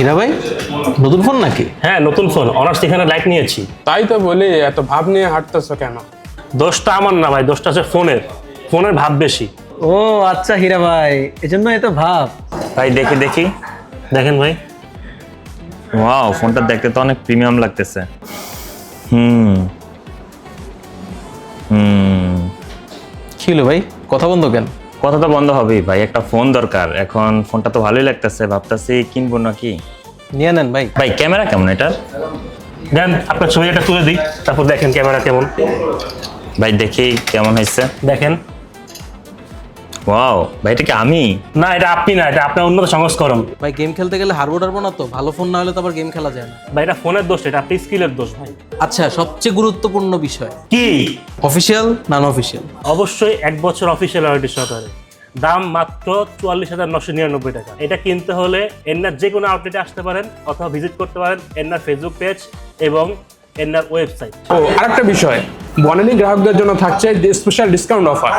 হীরা ভাই, নতুন ফোন নাকি? হ্যাঁ, নতুন ফোন, অনার্স এখানে লাইট নিয়েছি। তাই তো বলি, এত ভাব নিয়ে হাঁটতেছো কেন? দোষটা আমার না ভাই, দোষটা হচ্ছে ফোনের ভাব বেশি। ও আচ্ছা হীরা ভাই, এজন্য এত ভাব। ভাই দেখি দেখি। দেখেন ভাই। ওয়াও, ফোনটা দেখতে তো অনেক প্রিমিয়াম লাগতেছে। হুম হুম কি হলো ভাই, কথা বন্ধ কেন? কথা তো বন্ধ হবেই ভাই, একটা ফোন দরকার। এখন ফোনটা তো ভালোই লাগতেছে, ভাবতেছি কিনবো নাকি। নিয়ে নেন ভাই। ভাই ক্যামেরা কেমন এটার? দেন আপনার ছবিটা তুলে দিই, তারপর দেখেন ক্যামেরা কেমন। ভাই দেখি কেমন হয়েছে। দেখেন। ওয়াও ভাই, এটা কি আমি? না, এটা আপনি না, এটা আপনার উন্নত সংস্করণ। ভাই গেম খেলতে গেলে হারবো টারবো না তো, ভালো ফোন না হলে তো আবার গেম খেলা যায় না। ভাই এটা ফোনের দোষ, এটা আপনি স্কিলের দোষ ভাই। আচ্ছা, সবচেয়ে গুরুত্বপূর্ণ বিষয়, কি? অফিসিয়াল নন অফিসিয়াল? অবশ্যই 1 বছর অফিসিয়াল ওয়ারেন্টি সহকারে। দাম মাত্র 44,999 টাকা। এটা কিনতে হলে এন্নার যে কোনো আউটলেটে আসতে পারেন অথবা ভিজিট করতে পারেন এন্নার ফেসবুক পেজ এবং এন্নার ওয়েবসাইট। ও আরেকটা বিষয়, বনানী গ্রাহকদের জন্য থাকছে স্পেশাল ডিসকাউন্ট অফার।